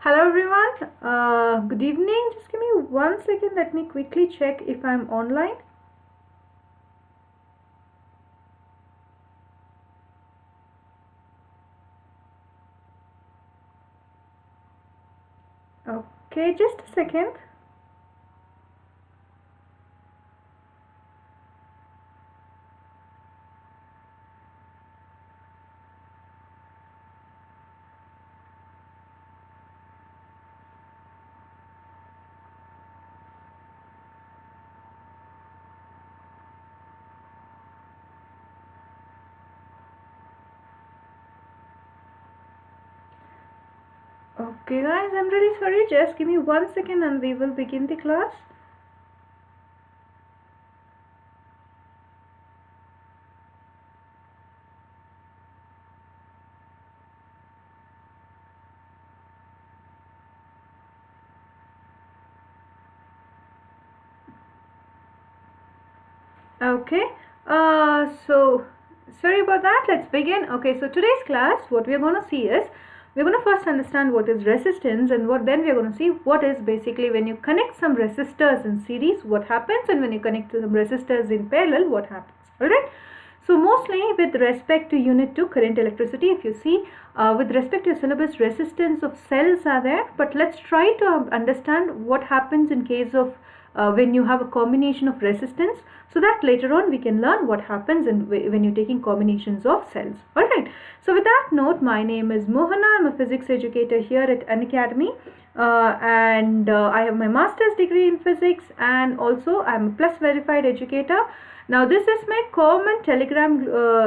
Hello everyone, good evening. Just give me 1 second. Let me quickly check if I'm online. Okay, just a second. Okay guys, I'm really sorry. Just give me 1 second and we will begin the class. Okay, so sorry about that. Let's begin. Okay, so today's class, what we are going to see is, we're going to first understand what is resistance, and then we are going to see what is basically when you connect some resistors in series, what happens, and when you connect some resistors in parallel, what happens. Alright, so mostly with respect to unit 2 current electricity, if you see with respect to your syllabus, resistance of cells are there, but let's try to understand what happens in case of when you have a combination of resistance, so that later on we can learn what happens when you're taking combinations of cells. Alright, so with that note, my name is Mohana. I'm a physics educator here at Unacademy, and I have my master's degree in physics, and also I'm a plus verified educator. Now this is my common Telegram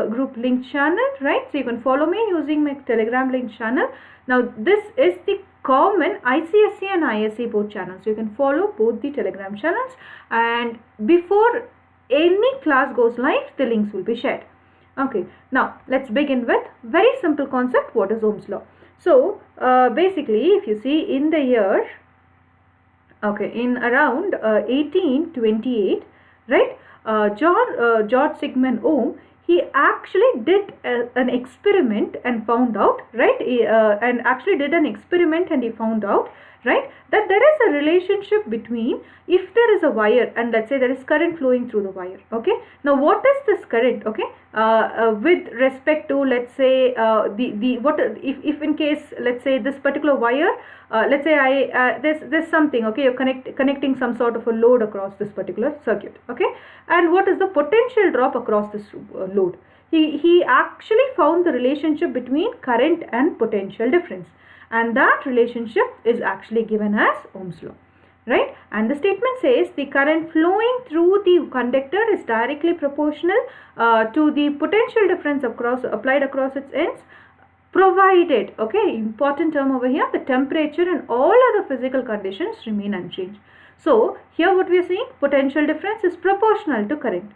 group link channel, right? So you can follow me using my Telegram link channel. Now this is the common ICSE and ISE both channels. You can follow both the Telegram channels, and before any class goes live, the links will be shared. Okay, now let's begin with very simple concept. What is Ohm's law? So basically, if you see in the year, okay, in around 1828, right, George Sigmund Ohm, he actually did an experiment and found out, right, and actually did an experiment and he found out, right, that there is a relationship between, if there is a wire and let's say there is current flowing through the wire. Okay, now what is this current? Okay, with respect to, let's say, what if in case, let's say, this particular wire, let's say there's something, okay, you're connecting some sort of a load across this particular circuit. Okay, and what is the potential drop across this load? He actually found the relationship between current and potential difference, and that relationship is actually given as Ohm's law, right? And the statement says the current flowing through the conductor is directly proportional to the potential difference applied across its ends, provided, okay, important term over here, the temperature and all other physical conditions remain unchanged. So here what we are saying, potential difference is proportional to current,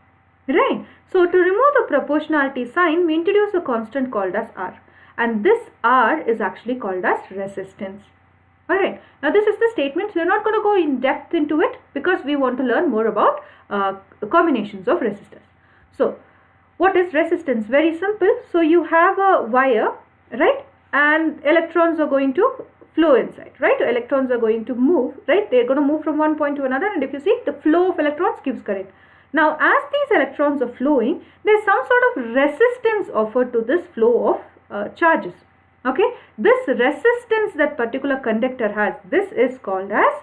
right? So to remove the proportionality sign, we introduce a constant called as R, and this R is actually called as resistance. Alright, now this is the statement, so we are not going to go in depth into it because we want to learn more about combinations of resistors. So what is resistance? Very simple. So you have a wire, right, and electrons are going to flow inside, right? Electrons are going to move, right? They are going to move from one point to another, and if you see, the flow of electrons gives current. Now as these electrons are flowing, there is some sort of resistance offered to this flow of charges. Okay, this resistance that particular conductor has, this is called as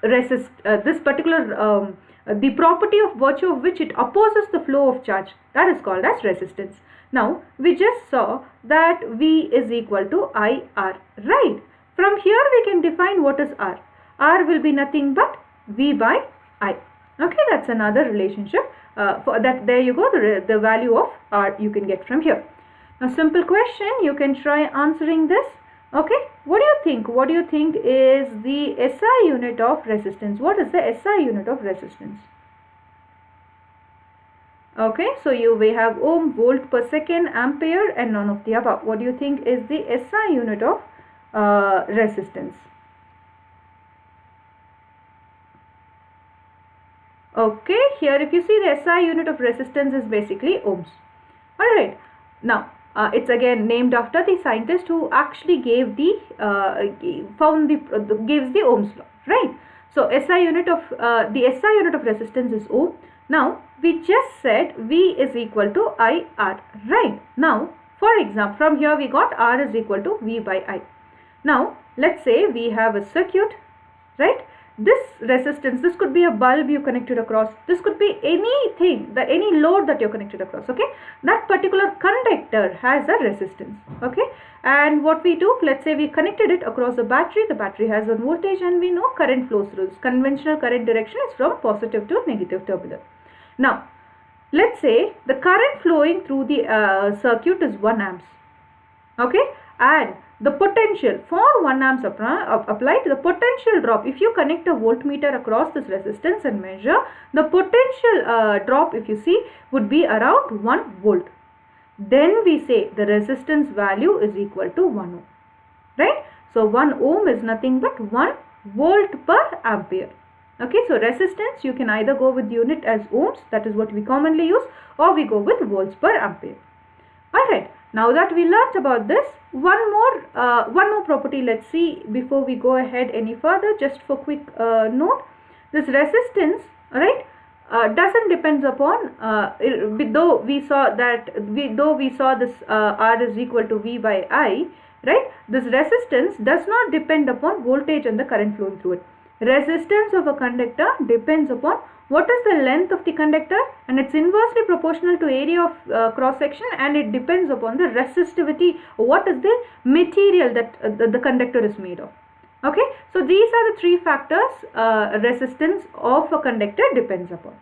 this particular the property of virtue of which it opposes the flow of charge, that is called as resistance. Now we just saw that V is equal to IR, right? From here we can define what is R. R will be nothing but V by I. Okay, that's another relationship. For that, there you go, the value of R you can get from here. A simple question, you can try answering this. Okay, what do you think? What do you think is the SI unit of resistance? What is the SI unit of resistance? Okay, so we have ohm, volt per second, ampere, and none of the above. What do you think is the SI unit of resistance? Okay, here if you see, the SI unit of resistance is basically ohms. Alright, now It's again named after the scientist who actually gave the gives the Ohm's law, right? So SI unit of the SI unit of resistance is Ohm. Now we just said V is equal to IR, right? Now for example, from here we got R is equal to V by I. Now let's say we have a circuit, right? This resistance, this could be a bulb you connected across, this could be anything, any load that you're connected across, okay? That particular conductor has a resistance, okay? And what we do, let's say we connected it across the battery has a voltage and we know current flows through. Conventional current direction is from positive to negative terminal. Now, let's say the current flowing through the circuit is 1 amps, okay? And the potential for 1 amps applied, the potential drop, if you connect a voltmeter across this resistance and measure, the potential drop, if you see, would be around 1 volt. Then we say the resistance value is equal to 1 ohm, right? So 1 ohm is nothing but 1 volt per ampere. Okay, so resistance, you can either go with unit as ohms, that is what we commonly use, or we go with volts per ampere. Alright, now that we learnt about this, one more property let's see before we go ahead any further, just for quick note. This resistance, alright, doesn't depend upon, though we saw this R is equal to V by I, right? This resistance does not depend upon voltage and the current flowing through it. Resistance of a conductor depends upon what is the length of the conductor, and it's inversely proportional to area of cross section, and it depends upon the resistivity, what is the material that the conductor is made of. Okay, so these are the 3 factors resistance of a conductor depends upon.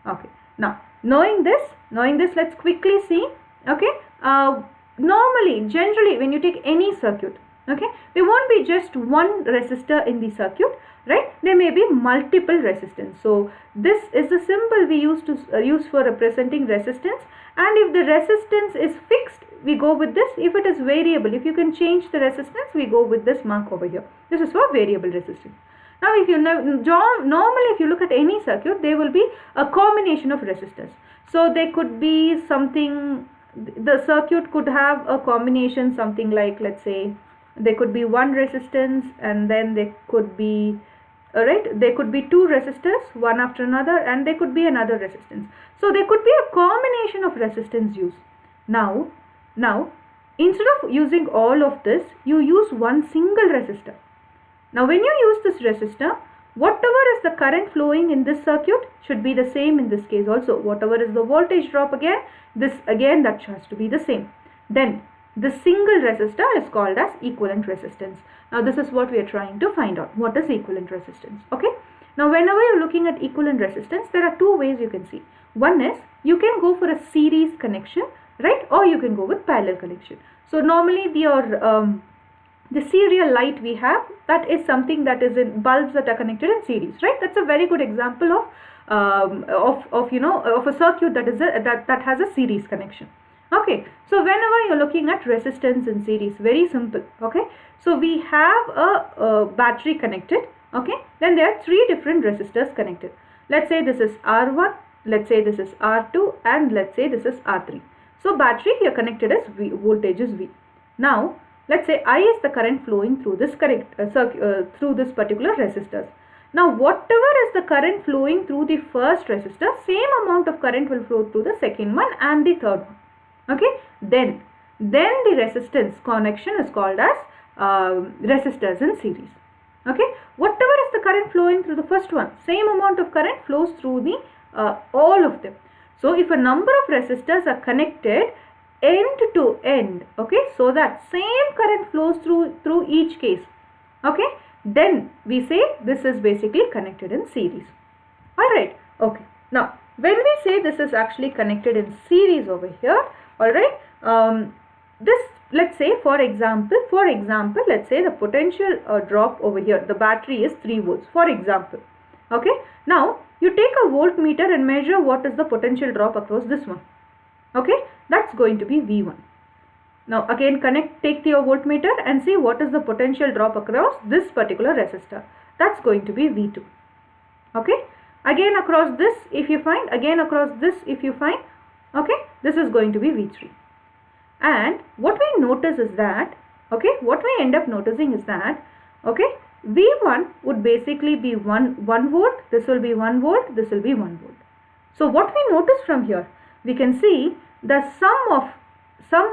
Okay, now knowing this, let's quickly see. Okay, normally, generally when you take any circuit, okay, there won't be just one resistor in the circuit, right? There may be multiple resistance. So this is the symbol we used to use for representing resistance, and if the resistance is fixed, we go with this. If it is variable, if you can change the resistance, we go with this mark over here. This is for variable resistance. Now if you know, normally if you look at any circuit, there will be a combination of resistors. So there could be something, the circuit could have a combination, something like, let's say there could be one resistance, and then there could be there could be 2 resistors, one after another, and there could be another resistance. So there could be a combination of resistance used. Now instead of using all of this, you use one single resistor. Now when you use this resistor, whatever is the current flowing in this circuit should be the same in this case also. Whatever is the voltage drop again, that has to be the same. Then the single resistor is called as equivalent resistance. Now this is what we are trying to find out. What is equivalent resistance? Okay. Now whenever you are looking at equivalent resistance, there are 2 ways you can see. One is you can go for a series connection, right? Or you can go with parallel connection. So normally the serial light we have, that is something that is in bulbs that are connected in series, right? That's a very good example of a circuit that is that has a series connection. Okay, so whenever you're looking at resistance in series, very simple. Okay, so we have a battery connected. Okay, then there are 3 different resistors connected. Let's say this is R1, let's say this is R2, and let's say this is R3. So battery here connected as V, voltage is V. Now let's say I is the current flowing through this through this particular resistors. Now whatever is the current flowing through the first resistor, same amount of current will flow through the second one and the third one. Okay, then the resistance connection is called as resistors in series. Okay, whatever is the current flowing through the first one, same amount of current flows through the all of them. So if a number of resistors are connected end to end, okay, so that same current flows through each case, okay, then we say this is basically connected in series. Alright, okay, now when we say this is actually connected in series over here, alright, this, let's say for example, let's say the potential drop over here, the battery is 3 volts for example. Okay, now you take a voltmeter and measure what is the potential drop across this one. Okay, that's going to be V1. Now again take your voltmeter and see what is the potential drop across this particular resistor. That's going to be V2. Okay, again across this if you find, again across this if you find, okay, this is going to be V3. And what we notice is that, okay, what we end up noticing is that, okay, V1 would basically be 1 volt, this will be 1 volt, this will be 1 volt. So what we notice from here, we can see the sum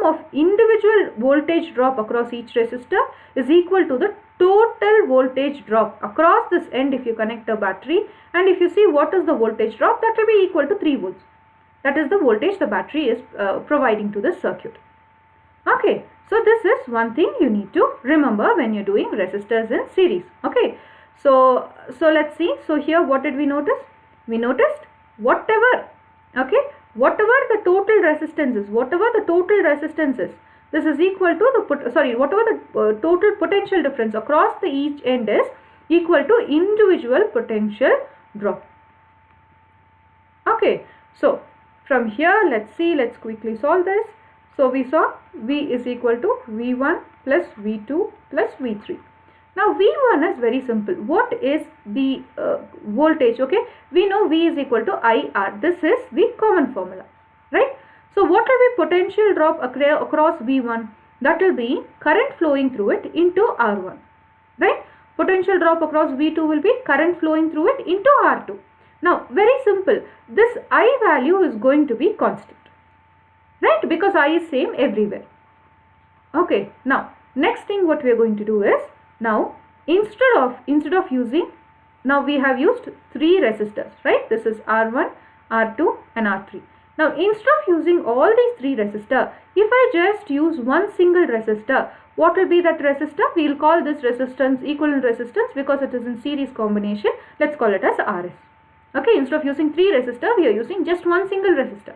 of individual voltage drop across each resistor is equal to the total voltage drop across this end if you connect a battery, and if you see what is the voltage drop, that will be equal to 3 volts. That is the voltage the battery is providing to the circuit. Okay, so this is one thing you need to remember when you're doing resistors in series. Okay, so let's see. So here what did we notice? We noticed whatever the total resistance is, this is equal to whatever the total potential difference across the each end is equal to individual potential drop. Okay, so from here, let's quickly solve this. So we saw V is equal to V1 plus V2 plus V3. Now V1 is very simple. What is the voltage? Okay, we know V is equal to IR. This is the common formula, right? So what will be potential drop across V1? That will be current flowing through it into R1, right? Potential drop across V2 will be current flowing through it into R2. Now very simple, this I value is going to be constant, right? Because I is same everywhere. Okay, now next thing what we are going to do is, now instead of using, now we have used 3 resistors, right? This is R1, R2 and R3. Now instead of using all these 3 resistors, if I just use one single resistor, what will be that resistor? We will call this resistance equivalent resistance because it is in series combination. Let's call it as RS. Okay, instead of using 3 resistors, we are using just one single resistor.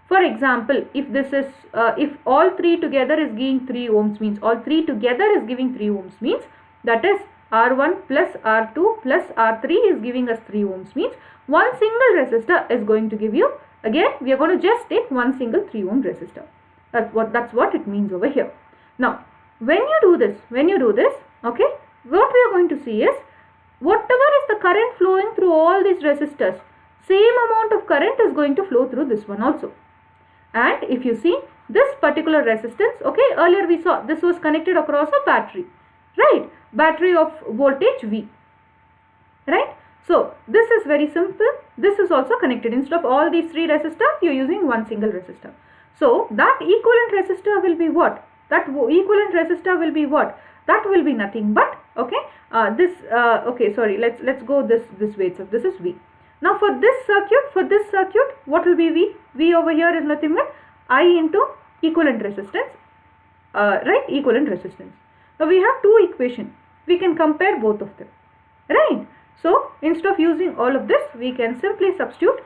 For example, if this is, if all 3 together is giving 3 ohms, means all 3 together is giving 3 ohms, means that is R1 plus R2 plus R3 is giving us 3 ohms, means one single resistor is going to give you, again we are going to just take one single 3 ohm resistor. That's what it means over here. Now when you do this, okay, what we are going to see is, whatever is the current flowing through all these resistors, same amount of current is going to flow through this one also. And if you see this particular resistance, okay, earlier we saw this was connected across a battery, right? Battery of voltage V, right? So this is very simple. This is also connected. Instead of all these 3 resistors, you are using one single resistor. So that equivalent resistor will be what? That will be nothing but, okay, let's go this way. So this is V. Now for this circuit, what will be V? V over here is nothing but I into equivalent resistance, right? Equivalent resistance. Now we have 2 equations. We can compare both of them, right? So instead of using all of this, we can simply substitute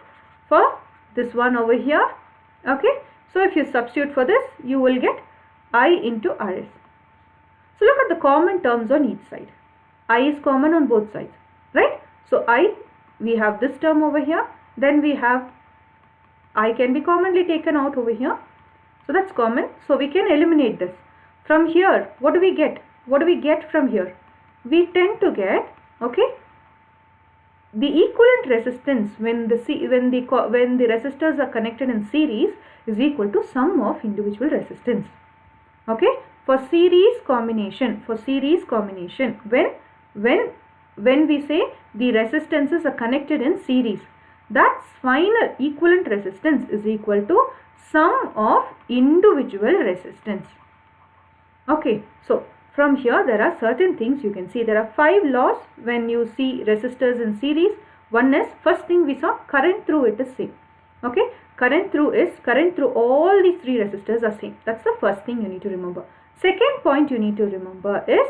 for this one over here. Okay. So if you substitute for this, you will get I into RS. So look at the common terms on each side. I is common on both sides, right? So I, we have this term over here. Then we have I can be commonly taken out over here. So that's common. So we can eliminate this. From here, what do we get? What do we get from here? We tend to get, okay, the equivalent resistance when the resistors are connected in series is equal to sum of individual resistance. Okay, for series combination, when we say the resistances are connected in series, that final equivalent resistance is equal to sum of individual resistance. Okay, so from here there are certain things you can see. There are 5 laws when you see resistors in series. One is, first thing we saw, current through it is same. Okay, current through all these 3 resistors are same. That's the first thing you need to remember. Second point you need to remember is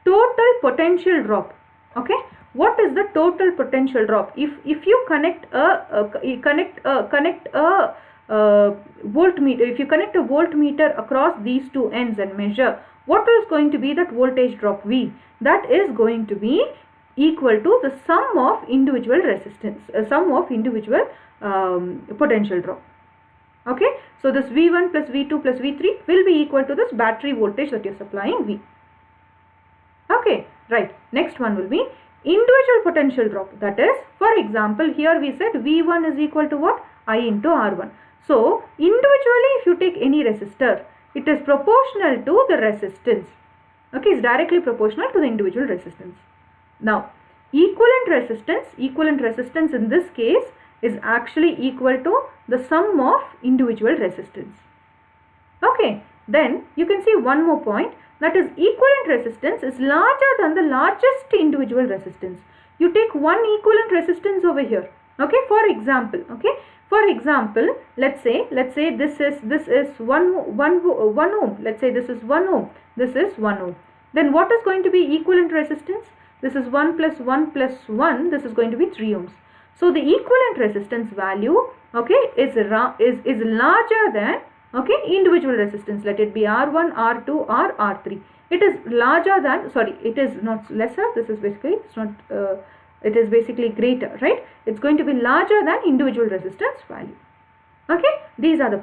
total potential drop. Okay, what is the total potential drop? If you connect a voltmeter, if you connect a voltmeter across these 2 ends and measure, what is going to be that voltage drop V? That is going to be equal to the sum of individual resistance, sum of individual potential drop. Okay, so this V1 plus V2 plus V3 will be equal to this battery voltage that you are supplying V. Okay, right. Next one will be individual potential drop. That is, for example, here we said V1 is equal to what? I into R1. So individually, if you take any resistor, It is proportional to the resistance. Okay, it's directly proportional to the individual resistance. Now, equivalent resistance in this case is actually equal to the sum of individual resistance. Okay, then you can see one more point, that is equivalent resistance is larger than the largest individual resistance. You take one equivalent resistance over here. Okay, for example, let's say this is 1 ohm. Let's say this is 1 ohm. This is 1 ohm. Then what is going to be equivalent resistance? This is 1 plus 1 plus 1. This is going to be 3 ohms. So the equivalent resistance value, okay, is larger than, okay, individual resistance. Let it be R1, R2 or R3. It is larger than, sorry, it is not lesser. This is basically, it's not, it is basically greater, right? It's going to be larger than individual resistance value. Okay, these are the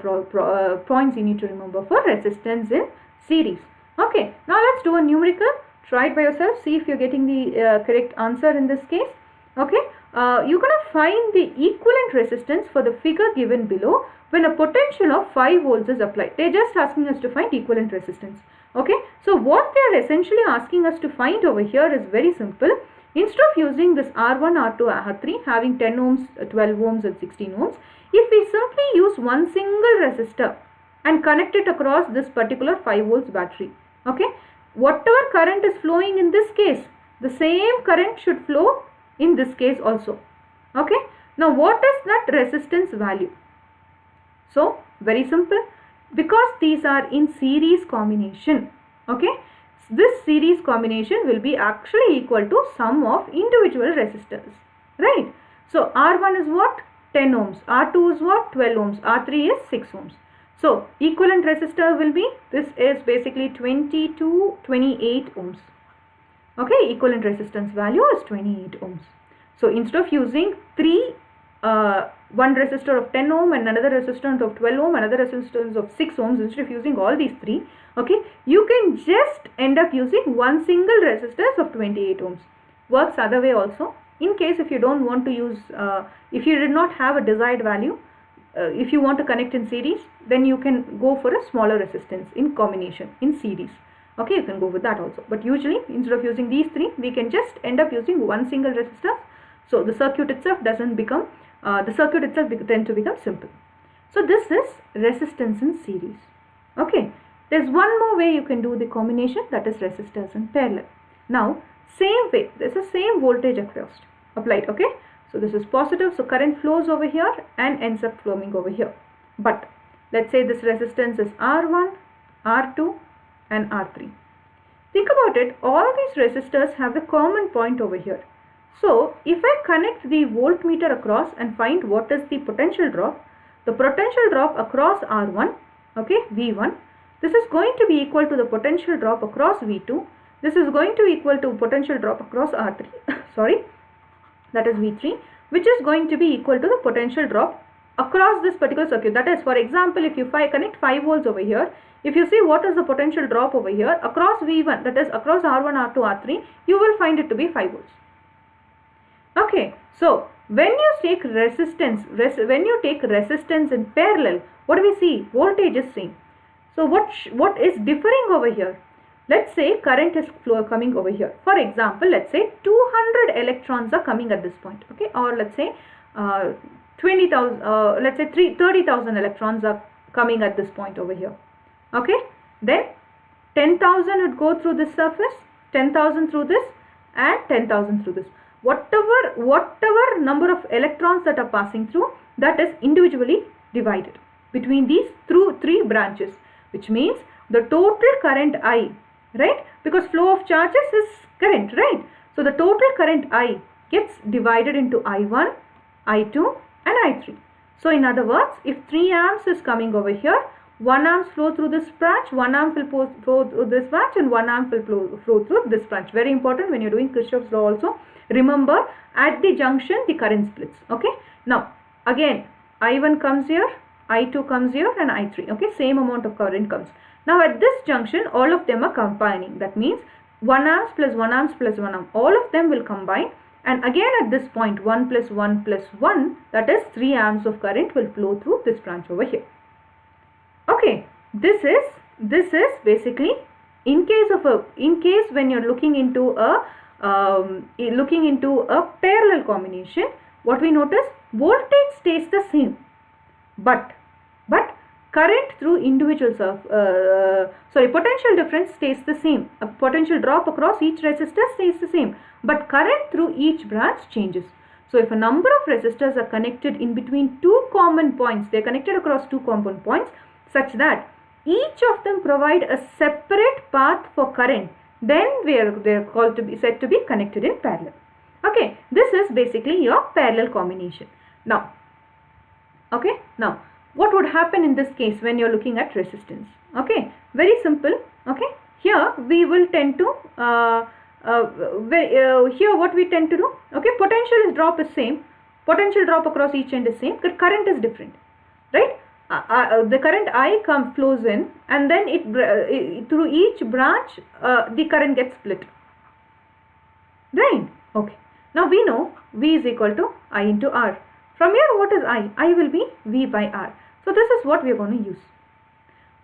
points you need to remember for resistance in series. Okay, now let's do a numerical. Try it by yourself. See if you're getting the correct answer in this case. Okay, you're going to find the equivalent resistance for the figure given below when a potential of 5 volts is applied. They're just asking us to find equivalent resistance. Okay, so what they're essentially asking us to find over here is very simple. Instead of using this R1, R2, R3 having 10 ohms, 12 ohms and 16 ohms, if we simply use one single resistor and connect it across this particular 5 volts battery, okay, whatever current is flowing in this case, the same current should flow in this case also. Okay, now what is that resistance value? So very simple, because these are in series combination, okay, this series combination will be actually equal to sum of individual resistors, right? So R1 is what? 10 ohms, R2 is what? 12 ohms, R3 is 6 ohms. So equivalent resistor will be, this is basically 20 to 28 ohms. Okay, equivalent resistance value is 28 ohms. So instead of using one resistor of 10 ohm and another resistance of 12 ohm, another resistance of 6 ohms, instead of using all these three, okay, you can just end up using one single resistance of 28 ohms. Works other way also. In case if you don't want to use, if you did not have a desired value, if you want to connect in series, then you can go for a smaller resistance in combination in series. Okay, you can go with that also. But usually instead of using these three, we can just end up using one single resistor. So the circuit itself doesn't become, tend to become simple. So this is resistance in series. Okay, there's one more way you can do the combination, that is resistors in parallel. Now same way, there's the same voltage across applied. Okay, so this is positive, so current flows over here and ends up flowing over here. But let's say this resistance is R1, R2 and R3. Think about it, all these resistors have the common point over here. So if I connect the voltmeter across and find what is the potential drop across R1, okay, V1, this is going to be equal to the potential drop across V2. This is going to equal to potential drop across R3, sorry, that is V3, which is going to be equal to the potential drop across this particular circuit. That is, for example, if you connect 5 volts over here, if you see what is the potential drop over here across V1, that is across R1, R2, R3, you will find it to be 5 volts. Okay, so when you take resistance, in parallel, what do we see? Voltage is same. So what is differing over here? Let's say current is coming over here. For example, let's say 200 electrons are coming at this point. Okay, or let's say 20,000, let's say 30,000 electrons are coming at this point over here. Okay, then 10,000 would go through this surface, 10,000 through this, and 10,000 through this. Whatever number of electrons that are passing through, that is individually divided between these through 3 branches, which means the total current I, right? Because flow of charges is current, right? So the total current I gets divided into I1, I2 and I3. So in other words, if 3 amps is coming over here, 1 amp flow through this branch, 1 amp will flow through this branch, and 1 amp will flow through this branch. Very important when you're doing Kirchhoff's law also. Remember, at the junction the current splits. Okay, now again I1 comes here, I2 comes here and I3. Okay, same amount of current comes. Now at this junction all of them are combining. That means 1 amps plus 1 amps plus 1 amp, all of them will combine, and again at this point 1 plus 1 plus 1, that is 3 amps of current will flow through this branch over here. Okay, this is this is basically in case when you're looking into a parallel combination, what we notice, voltage stays the same, but current through potential difference stays the same. A potential drop across each resistor stays the same, but current through each branch changes. So if a number of resistors are connected in between two common points, they are connected across two common points such that each of them provide a separate path for current, then they are said to be connected in parallel. Okay, this is basically your parallel combination. Now, what would happen in this case when you are looking at resistance? Okay, very simple. Okay, here we will tend to here what we tend to do, okay, potential drop is same, potential drop across each end is same, but current is different, right? The current I flows in, and then it through each branch the current gets split, right? Okay, now we know V is equal to I into R. From here, what is I? I will be V by R. So this is what we are going to use.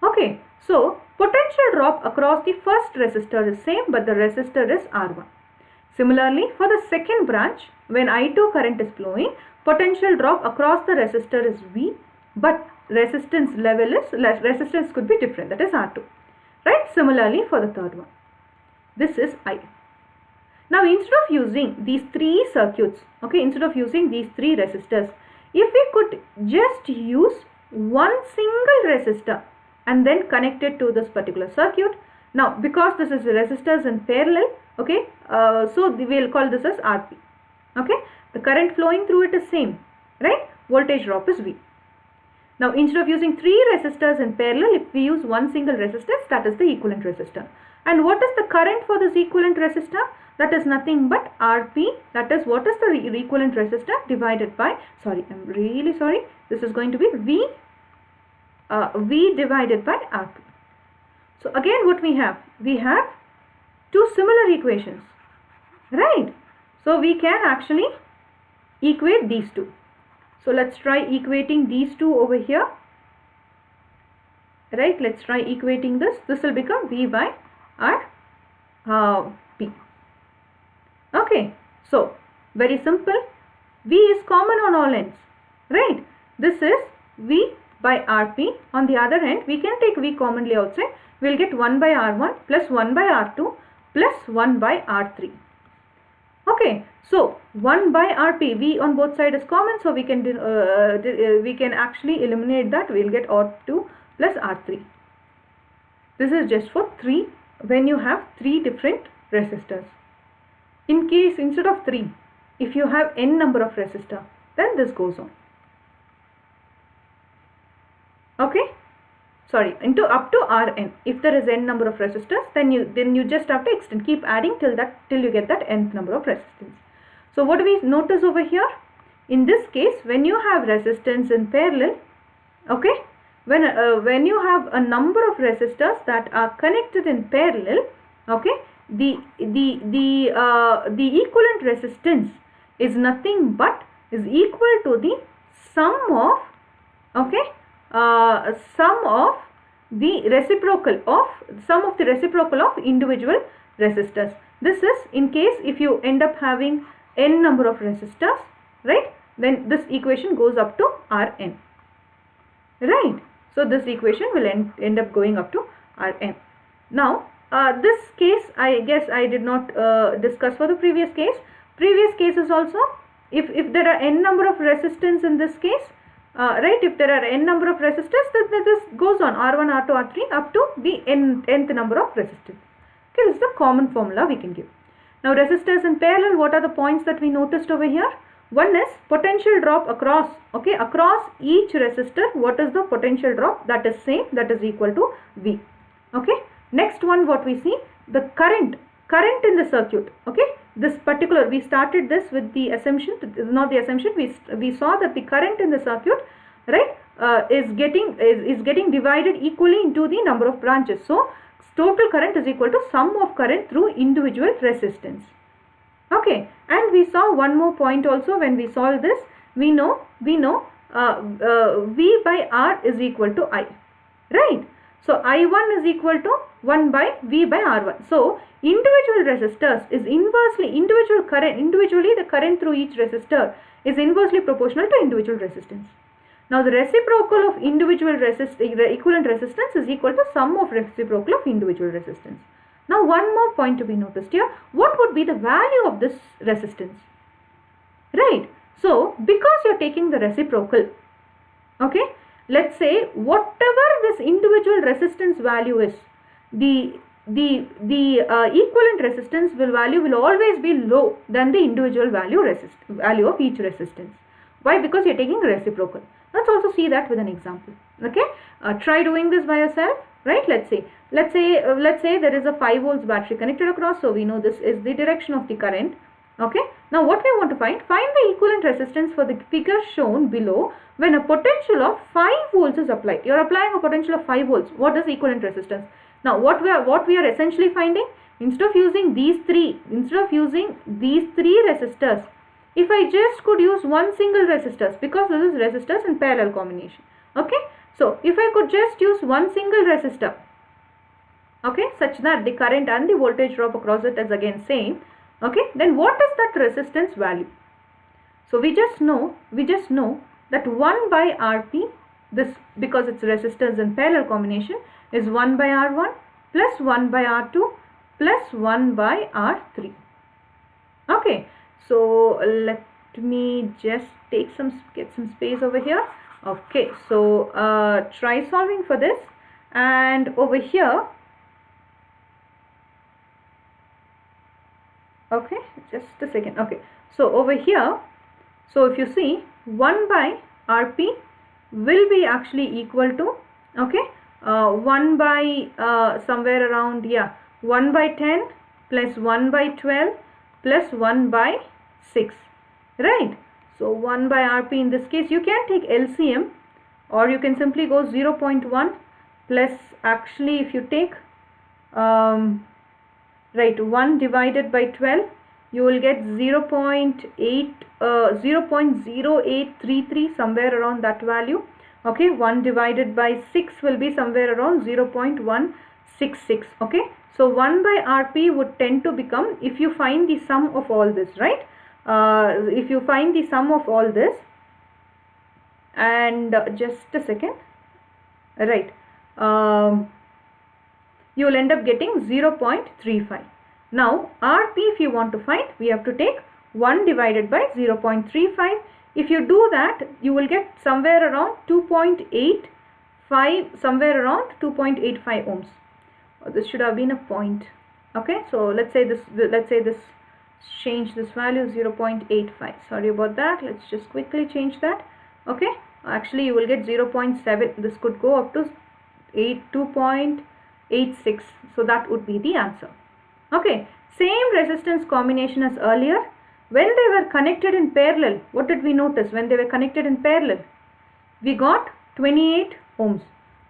Okay, so potential drop across the first resistor is same, but the resistor is R1. Similarly, for the second branch, when I2 current is flowing, potential drop across the resistor is V, but resistance level is resistance could be different, that is R2. Right? Similarly for the third one. This is I. Now instead of using these three circuits, okay, instead of using these three resistors, if we could just use one single resistor and then connect it to this particular circuit. Now because this is resistors in parallel, okay, so we will call this as RP. Okay, the current flowing through it is same, right? Voltage drop is V. Now instead of using three resistors in parallel, if we use one single resistance, that is the equivalent resistor. And what is the current for this equivalent resistor? That is nothing but RP, that is what is the equivalent resistor divided by, sorry, I'm really sorry, this is going to be V divided by RP. So again what we have two similar equations, right? So we can actually equate these two. So let's try equating these two over here, right? Let's try equating this. This will become V by RP. Okay, so very simple. V is common on all ends, right? This is V by RP. On the other end, we can take V commonly outside. We will get 1 by R1 plus 1 by R2 plus 1 by R3. Okay, so 1 by RP, V on both sides is common, so we can actually eliminate that. We will get R2 plus R3. This is just for 3 when you have 3 different resistors. In case instead of 3, if you have n number of resistors, then this goes on. Okay, sorry, up to Rn. If there is n number of resistors, then you just have to extend, keep adding till you get that nth number of resistance. So what do we notice over here? In this case, when you have resistance in parallel, okay, when you have a number of resistors that are connected in parallel, okay, the equivalent resistance is nothing but is equal to the sum of, okay, sum of the reciprocal of individual resistors. This is in case if you end up having n number of resistors, right? Then this equation goes up to Rn, right? So this equation will end up going up to Rn. Now this case, I guess I did not discuss for the previous case. Previous cases also, if there are n number of resistance in this case, right, if there are n number of resistors, then this goes on R1, R2, R3 up to the nth number of resistors. Okay, this is the common formula we can give. Now resistors in parallel, what are the points that we noticed over here? One is potential drop across, okay, across each resistor. What is the potential drop? That is same, that is equal to V. Okay, next one, what we see, the current in the circuit. Okay, this particular, we started this with the assumption, not the assumption, we saw that the current in the circuit, right, is getting divided equally into the number of branches. So total current is equal to sum of current through individual resistance. Okay, and we saw one more point also when we solve this. We know V by R is equal to I, right? So I1 is equal to 1 by V by R1. So individual resistors is individually the current through each resistor is inversely proportional to individual resistance. Now the reciprocal of individual equivalent resistance is equal to sum of reciprocal of individual resistance. Now one more point to be noticed here. What would be the value of this resistance? Right. So because you are taking the reciprocal, okay, let's say whatever this individual resistance value is, the equivalent resistance value will always be low than the individual value of each resistance. Why? Because you are taking reciprocal. Let's also see that with an example. Okay, try doing this by yourself. Right? Let's say there is a 5 volts battery connected across. So we know this is the direction of the current. Okay. Now what we want to find the equivalent resistance for the figure shown below when a potential of 5 volts is applied. You are applying a potential of 5 volts. What is equivalent resistance? Now what we are essentially finding, instead of using these three resistors, if I just could use one single resistor, because this is resistors in parallel combination. Okay. So if I could just use one single resistor, okay, such that the current and the voltage drop across it is again same, okay, then what is that resistance value? So we just know that 1 by Rp, this because it's resistors in parallel combination, is 1 by R1 plus 1 by R2 plus 1 by R3. Okay, so let me just get some space over here. Okay, so try solving for this, and over here, okay, just a second. Okay, so over here, so if you see 1 by Rp will be actually equal to, okay, 1 by somewhere around, yeah, 1 by 10 plus 1 by 12 plus 1 by 6, right? So 1 by Rp in this case, you can take LCM, or you can simply go 0.1 plus, actually if you take right, 1 divided by 12, you will get 0.0833, somewhere around that value. Okay, 1 divided by 6 will be somewhere around 0.166. Okay, so 1 by Rp would tend to become, if you find the sum of all this, right? If you find the sum of all this, and just a second, right, you will end up getting 0.35. Now Rp, if you want to find, we have to take 1 divided by 0.35. If you do that, you will get somewhere around 2.85, somewhere around 2.85 ohms. This should have been a point. Okay, so let's say this change this value 0.85. Sorry about that. Let's just quickly change that. Okay, actually you will get 0.7. This could go up to 2.86. So that would be the answer. Okay, same resistance combination as earlier. When they were connected in parallel, what did we notice? When they were connected in parallel, we got 28 ohms.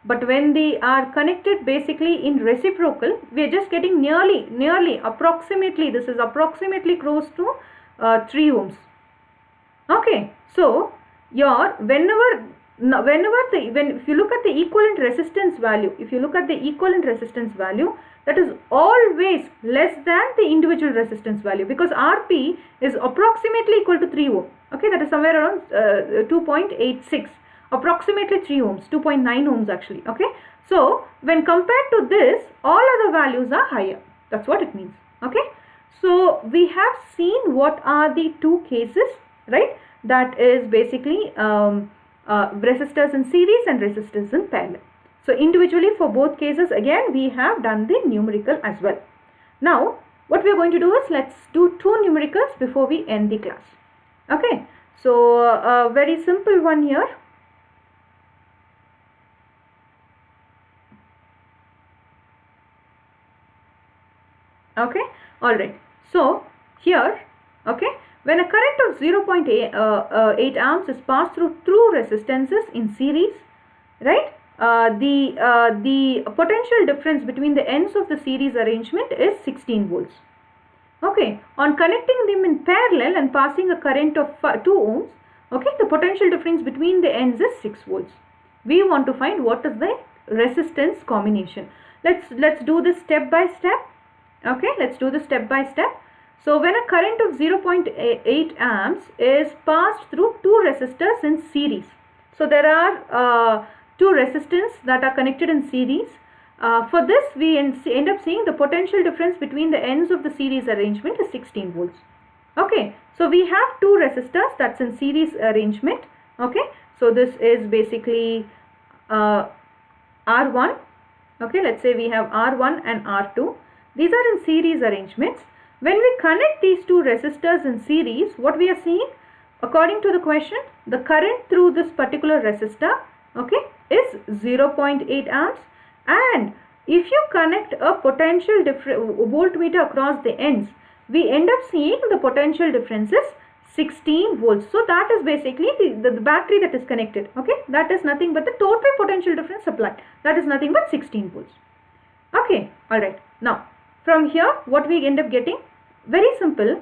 But when they are connected basically in reciprocal, we are just getting nearly, approximately, this is approximately close to 3 ohms. Okay, so if you look at the equivalent resistance value, that is always less than the individual resistance value, because Rp is approximately equal to 3 ohm. Okay, that is somewhere around 2.86. Approximately 3 ohms, 2.9 ohms actually. Okay, so when compared to this, all other values are higher. That's what it means. Okay, so we have seen what are the two cases, right? That is basically resistors in series and resistors in parallel. So individually for both cases, again we have done the numerical as well. Now what we are going to do is, let's do 2 numericals before we end the class. Okay, so a very simple one here. Okay, all right. So here, okay, when a current of 0.8 amps is passed through two resistances in series, right, the potential difference between the ends of the series arrangement is 16 volts. Okay, on connecting them in parallel and passing a current of 2 ohms, okay, the potential difference between the ends is 6 volts. We want to find what is the resistance combination. Let's do this step by step. Okay, let's do this step by step. So when a current of 0.8 amps is passed through two resistors in series, so there are two resistors that are connected in series. For this, we end up seeing the potential difference between the ends of the series arrangement is 16 volts. Okay, so we have two resistors that's in series arrangement. Okay, so this is basically R1. Okay, let's say we have R1 and R2. These are in series arrangements. When we connect these two resistors in series, what we are seeing, according to the question, the current through this particular resistor, okay, is 0.8 amps. And if you connect a potential voltmeter across the ends, we end up seeing the potential difference is 16 volts. So that is basically the battery that is connected. Okay, that is nothing but the total potential difference supplied. That is nothing but 16 volts. Okay, alright. Now, from here, what we end up getting? Very simple.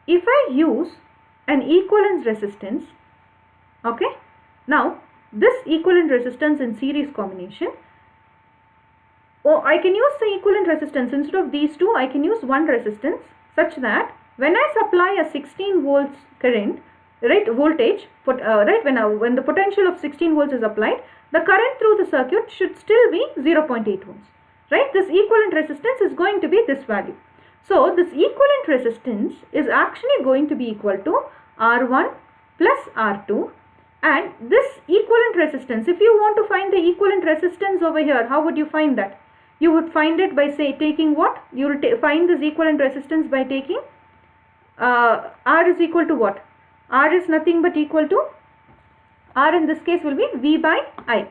If I use an equivalence resistance, okay, now this equivalent resistance in series combination, I can use the equivalent resistance instead of these two. I can use one resistance such that when I supply a 16 volts current, right, voltage, right, when the potential of 16 volts is applied, the current through the circuit should still be 0.8 volts, right? This equivalent resistance is going to be this value. So this equivalent resistance is actually going to be equal to R1 plus R2, and this equivalent resistance, if you want to find the equivalent resistance over here, how would you find that? You would find it by taking what? You will find this equivalent resistance by taking R is equal to what? R is nothing but equal to, R in this case will be V by I,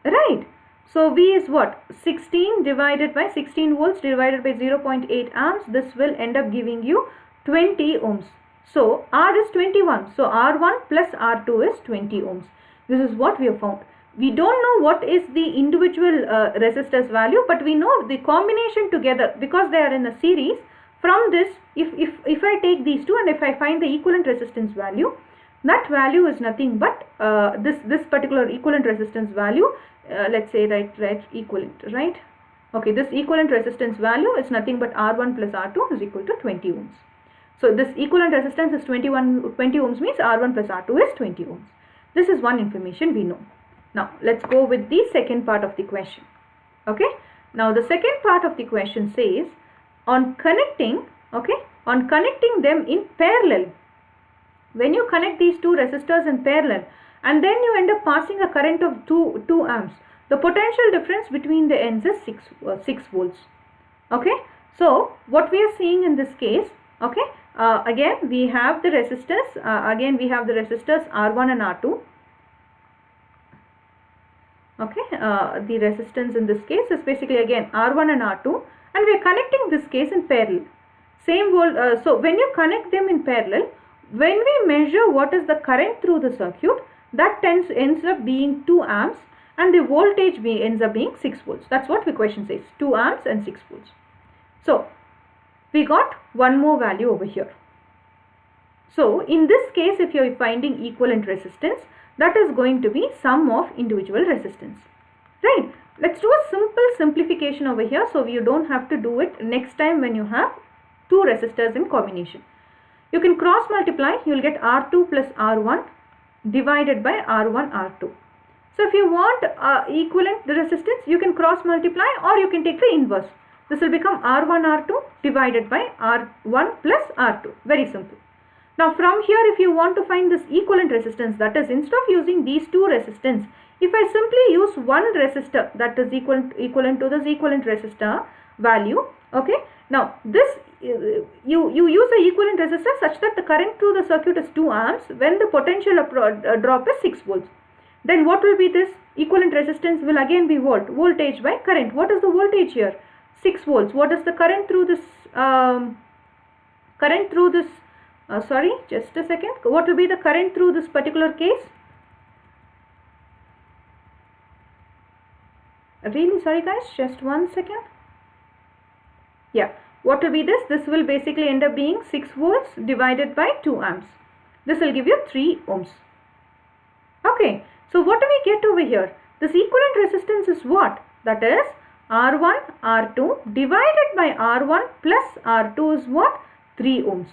right? So V is what? 16 divided by 16 volts divided by 0.8 amps. This will end up giving you 20 ohms. So R is 21. So R1 plus R2 is 20 ohms. This is what we have found. We don't know what is the individual resistors value, but we know the combination together, because they are in a series. From this, if I take these two and if I find the equivalent resistance value, that value is nothing but this particular equivalent resistance value. Let's say right equivalent, right? Okay, this equivalent resistance value is nothing but R1 plus R2 is equal to 20 ohms. So this equivalent resistance is 20 ohms, means R1 plus R2 is 20 ohms. This is one information we know. Now let's go with the second part of the question. Okay, now the second part of the question says, on connecting, okay, on connecting them in parallel, when you connect these two resistors in parallel and then you end up passing a current of 2 amps, the potential difference between the ends is 6 volts. Okay, so what we are seeing in this case, okay, again we have the resistors, R1 and R2. Okay, the resistance in this case is basically again R1 and R2, and we are connecting this case in parallel. Same volt. So when you connect them in parallel, when we measure what is the current through the circuit, that ends up being 2 amps, and the voltage ends up being 6 volts. That's what the question says, 2 amps and 6 volts. So we got one more value over here. So in this case, if you are finding equivalent resistance, that is going to be sum of individual resistance, right? Let's do a simple simplification over here, so you don't have to do it next time when you have two resistors in combination. You can cross multiply, you will get R2 plus R1 divided by R1 R2. So if you want equivalent resistance, you can cross multiply, or you can take the inverse. This will become R1 R2 divided by R1 plus R2. Very simple. Now from here, if you want to find this equivalent resistance, that is, instead of using these two resistance, if I simply use one resistor that is equivalent to this equivalent resistor value, okay, now this you use a equivalent resistor such that the current through the circuit is 2 amps when the potential drop is 6 volts. Then what will be this equivalent resistance? Will again be what? Voltage by current. What is the voltage here? 6 volts. What is the current through this sorry, just a second. What will be the current through this particular case? Really sorry guys, just 1 second. Yeah, what will be this? This will basically end up being 6 volts divided by 2 amps. This will give you 3 ohms. Okay, so what do we get over here? This equivalent resistance is what? That is R1 R2 divided by R1 plus R2 is what? 3 ohms.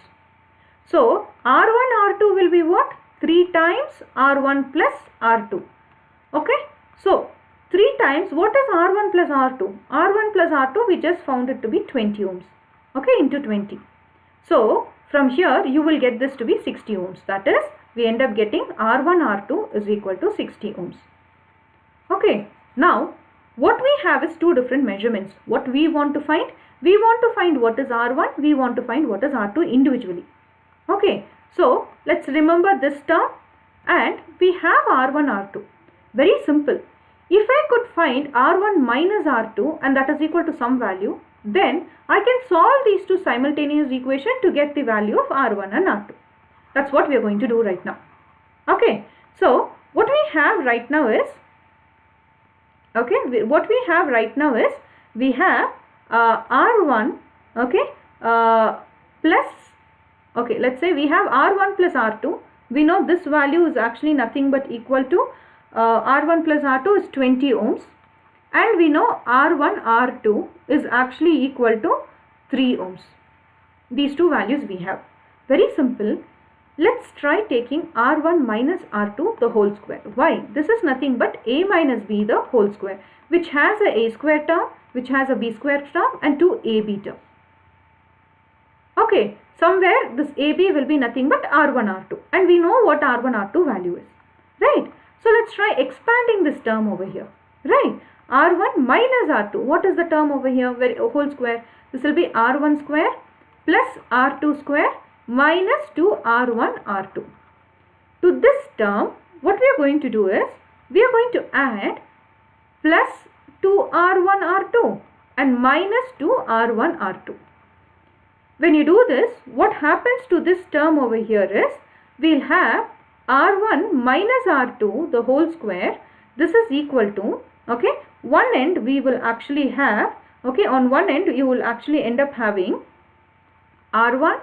So R1 R2 will be what? 3 times R1 plus R2. Okay. So 3 times, what is R1 plus R2? R1 plus R2 we just found it to be 20 ohms. Okay, into 20. So from here you will get this to be 60 ohms. That is, we end up getting R1 R2 is equal to 60 ohms. Okay, now what we have is two different measurements. What we want to find? We want to find what is R1, we want to find what is R2 individually. Okay, so let's remember this term, and we have R1 R2. Very simple. If I could find R1 minus R2 and that is equal to some value, then I can solve these two simultaneous equations to get the value of R1 and R2. That's what we are going to do right now. Okay, so what we have right now is, we have R1, plus, let's say we have R1 plus R2. We know this value is actually nothing but equal to R1 plus R2 is 20 ohms, and we know R1 R2 is actually equal to 3 ohms. These two values we have. Very simple. Let's try taking R1 minus R2 the whole square. Why? This is nothing but A minus B the whole square, which has a A square term, which has a B square term, and two AB term. Okay, somewhere this AB will be nothing but R1 R2, and we know what R1 R2 value is, right? So let's try expanding this term over here, right? R1 minus R2, what is the term over here? Whole square. This will be R1 square plus R2 square minus 2R1 R2. To this term, what we are going to do is, we are going to add plus 2R1 R2 and minus 2R1 R2. When you do this, what happens to this term over here is, we'll have R1 minus R2 the whole square. This is equal to, one end we will actually have, on one end you will actually end up having R1,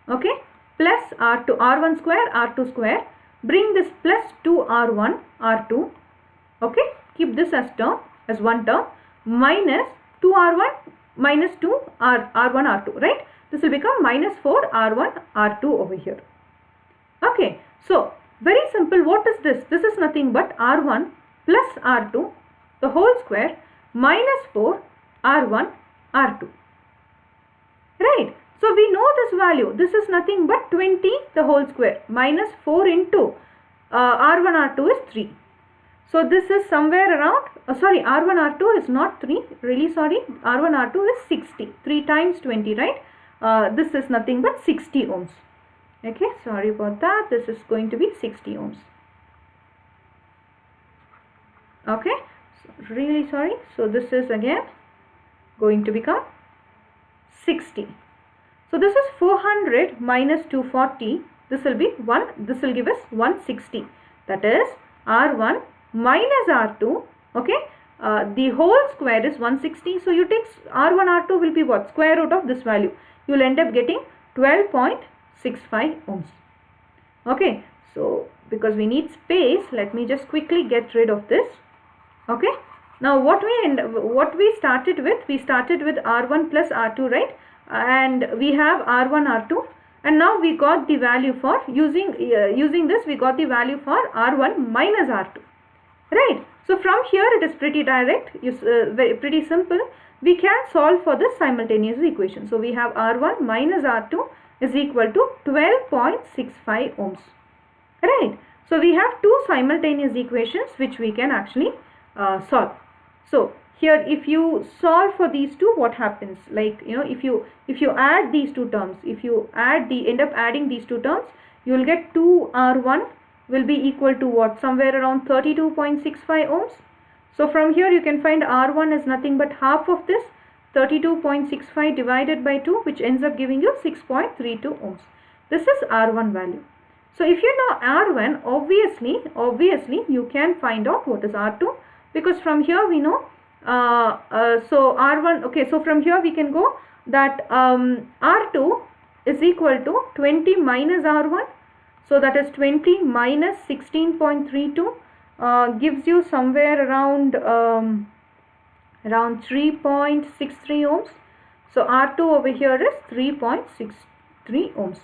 plus R1 square, R2 square. Bring this plus 2R1 R2, keep this as term, as one term, minus 2R1 minus 2 R1 R2, right? This will become minus 4 R1 R2 over here. Okay, so very simple. What is this? This is nothing but R1 plus R2 the whole square minus 4 R1 R2, right? So we know this value. This is nothing but 20 the whole square minus 4 into R1 R2 is 3. So this is somewhere around, R1 R2 is not 3, really sorry, R1 R2 is 60, 3 times 20, right? This is nothing but 60 ohms. Okay, sorry about that. This is going to be 60 ohms. Okay, so really sorry. So this is again going to become 60. So this is 400 minus 240. This will be 1. This will give us 160. That is R1 minus R2. The whole square is 160. So you take R1 R2 will be what? Square root of this value. You will end up getting 12.65 ohms. Okay, so because we need space, let me just quickly get rid of this. Okay, now what we started with, R1 plus R2, right? And we have R1 R2, and now we got the value for using this, we got the value for R1 minus R2, right? So from here it is pretty direct, pretty simple. We can solve for this simultaneous equation. So we have R1 minus R2 is equal to 12.65 ohms, right? So we have two simultaneous equations which we can actually solve. So here if you solve for these two, what happens? Like, if you add these two terms, if you end up adding these two terms, you will get 2R1 will be equal to what? Somewhere around 32.65 ohms. So from here you can find R1 is nothing but half of this, 32.65 divided by 2, which ends up giving you 6.32 ohms. This is R1 value. So if you know R1, obviously you can find out what is R2, because from here we know, so R1, okay, so from here we can go that R2 is equal to 20 minus R1. So that is 20 minus 16.32. gives you somewhere around 3.63 ohms. So R2 over here is 3.63 ohms.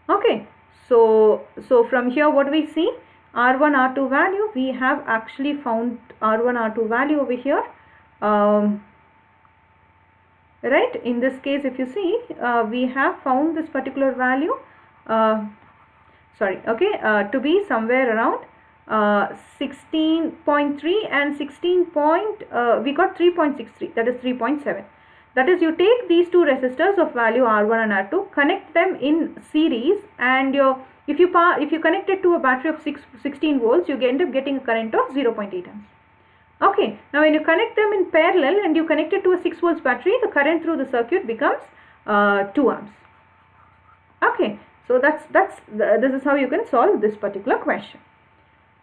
Okay, so from here what we see, R1 R2 value, we have actually found R1 R2 value over here, right? In this case, if you see, we have found this particular value, to be somewhere around 16.3 and 16 we got 3.63, that is 3.7. That is, you take these two resistors of value R1 and R2, connect them in series, and if you connect it to a battery of 16 volts, you end up getting a current of 0.8 amps. Okay, now when you connect them in parallel and you connect it to a 6 volts battery, the current through the circuit becomes 2 amps. Okay, so this is how you can solve this particular question.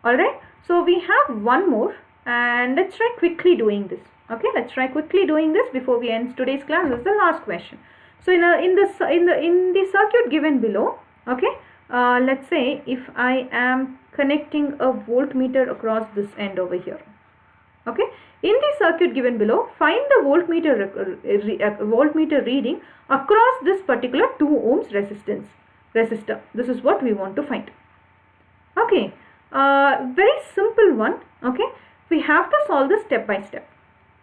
Alright, so we have one more, and let's try quickly doing this. Okay, let's try quickly doing this before we end today's class. This is the last question. So in the circuit given below, okay, let's say if I am connecting a voltmeter across this end over here. Okay, in the circuit given below, find the voltmeter reading across this particular 2 ohms resistor. This is what we want to find. Okay, very simple one. Okay, we have to solve this step by step.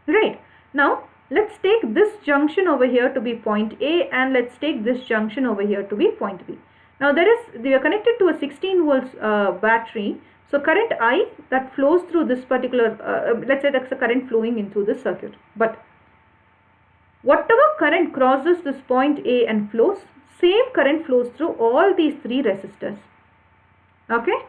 Right, now let's take this junction over here to be point A, and let's take this junction over here to be point B. Now they are connected to a 16 volts battery. So current I that flows through this particular, let's say that's the current flowing into this circuit. But whatever current crosses this point A and flows, same current flows through all these 3 resistors. Okay.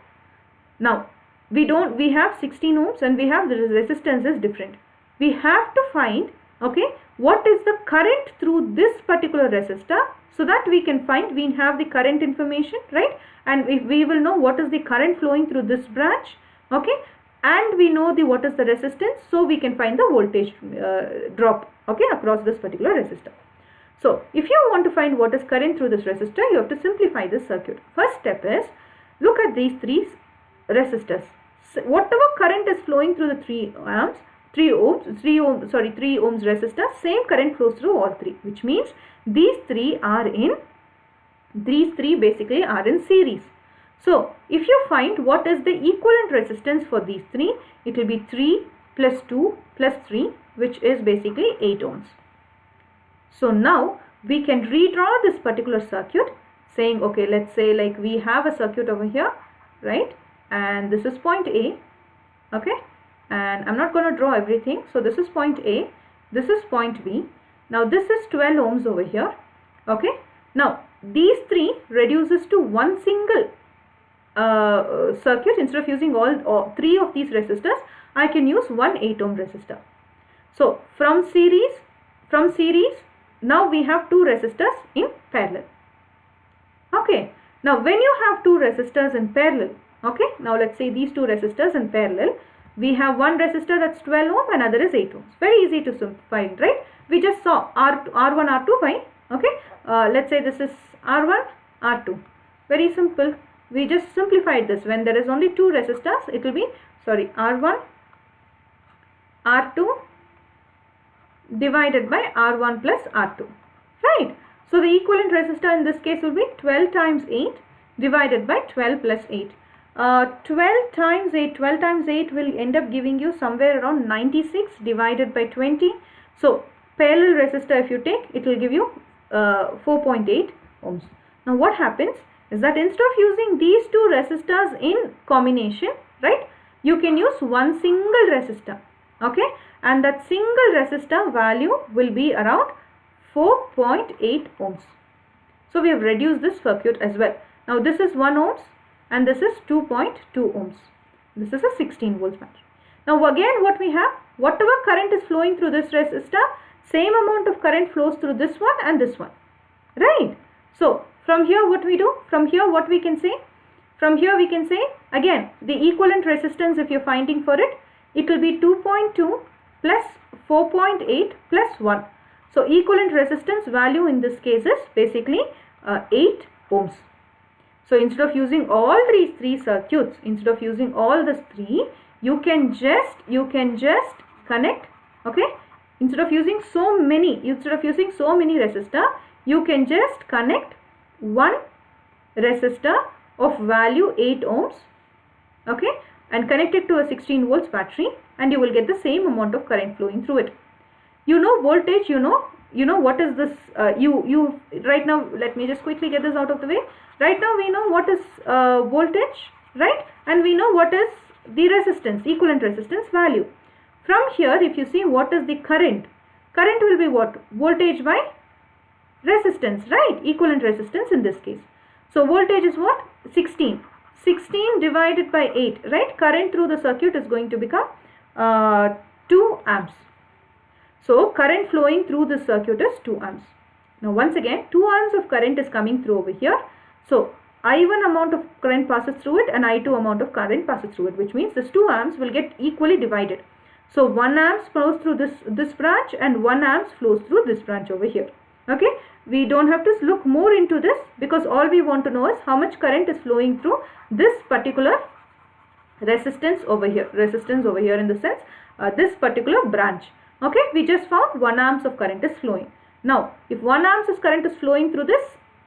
Now we have 16 ohms and we have the resistance is different. We have to find, okay, what is the current through this particular resistor, so that we can find, we have the current information, right? And we will know what is the current flowing through this branch, okay, and we know what is the resistance, so we can find the voltage drop, okay, across this particular resistor. So if you want to find what is current through this resistor, you have to simplify this circuit. First step is, look at these 3 resistors. So whatever current is flowing through the 3 ohms resistor, same current flows through all 3, which means these 3 basically are in series. So if you find what is the equivalent resistance for these 3, it will be 3 plus 2 plus 3, which is basically 8 ohms. So now we can redraw this particular circuit, saying, okay, let's say like we have a circuit over here, right, and this is point A, okay, and I'm not going to draw everything. So this is point A, this is point B. Now this is 12 ohms over here. Okay, now these 3 reduces to one single circuit. Instead of using all 3 of these resistors, I can use one 8 ohm resistor. So from series, now we have 2 resistors in parallel. Okay, now when you have 2 resistors in parallel, okay, now let's say these 2 resistors in parallel, we have one resistor that's 12 ohm, another is 8 ohms. Very easy to find, right? We just saw R1 R2 by, okay, let's say this is R1 R2. Very simple. We just simplified this. When there is only 2 resistors, it will be, R1 R2 divided by R1 plus R2, right? So the equivalent resistor in this case will be 12 times 8 divided by 12 plus 8. 12 times 8 will end up giving you somewhere around 96 divided by 20. So parallel resistor, if you take, it will give you 4.8 ohms. Now what happens is that instead of using these 2 resistors in combination, right, you can use one single resistor, okay, and that single resistor value will be around 4.8 ohms. So we have reduced this circuit as well. Now this is 1 ohms and this is 2.2 ohms. This is a 16 volts battery. Now again what we have, whatever current is flowing through this resistor, same amount of current flows through this one and this one, right? So from here what we do, from here what we can say, from here we can say again the equivalent resistance, if you're finding for it, it will be 2.2 plus 4.8 plus 1. So equivalent resistance value in this case is basically 8 ohms. So instead of using all these 3 circuits, instead of using all these 3, you can just connect, okay, instead of using so many resistor, you can just connect one resistor of value 8 ohms, okay, and connect it to a 16 volts battery, and you will get the same amount of current flowing through it. You know voltage, you know what is this, you right now, let me just quickly get this out of the way. Right now we know what is voltage, right, and we know what is the resistance, equivalent resistance value. From here, if you see what is the current will be what? Voltage by resistance, right, equivalent resistance in this case. So voltage is what? 16 divided by 8, right, current through the circuit is going to become 2 amps. So current flowing through this circuit is 2 amps. Now once again, 2 amps of current is coming through over here. So I1 amount of current passes through it and I2 amount of current passes through it, which means this 2 amps will get equally divided. So 1 amps flows through this branch and 1 amps flows through this branch over here. Okay, we don't have to look more into this, because all we want to know is how much current is flowing through this particular resistance over here in the sense this particular branch. Okay, we just found 1 amps of current is flowing. Now if 1 amps of current is flowing through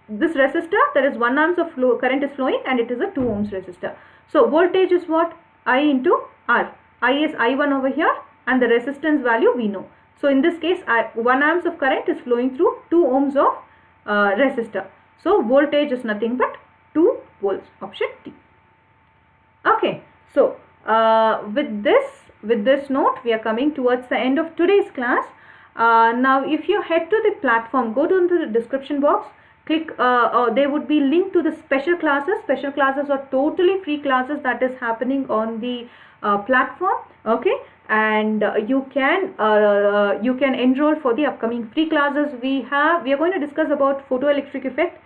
this resistor, that is 1 amps of current is flowing, and it is a 2 ohms resistor. So voltage is what? I into R. I is I1 over here, and the resistance value we know. So in this case, 1 amps of current is flowing through 2 ohms of resistor. So voltage is nothing but 2 volts, option D. Okay, so with this note, we are coming towards the end of today's class. Now if you head to the platform, go down to the description box, click, there would be link to the special classes. Special classes are totally free classes that is happening on the platform, okay, and you can enroll for the upcoming free classes. We are going to discuss about photoelectric effect.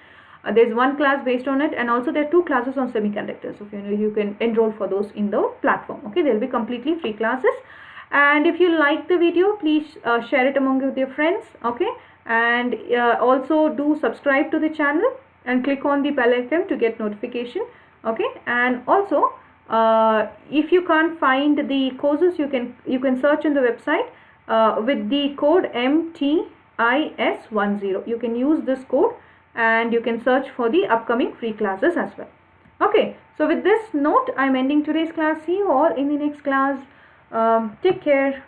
There's one class based on it, and also there are 2 classes on semiconductors. So you can enroll for those in the platform. Okay, they'll be completely free classes. And if you like the video, please share it among with your friends. Okay, and also do subscribe to the channel and click on the bell icon to get notification. Okay, and also if you can't find the courses, you can search in the website with the code MTIS10. You can use this code and you can search for the upcoming free classes as well. Okay, so with this note, I'm ending today's class. See you all in the next class. Take care.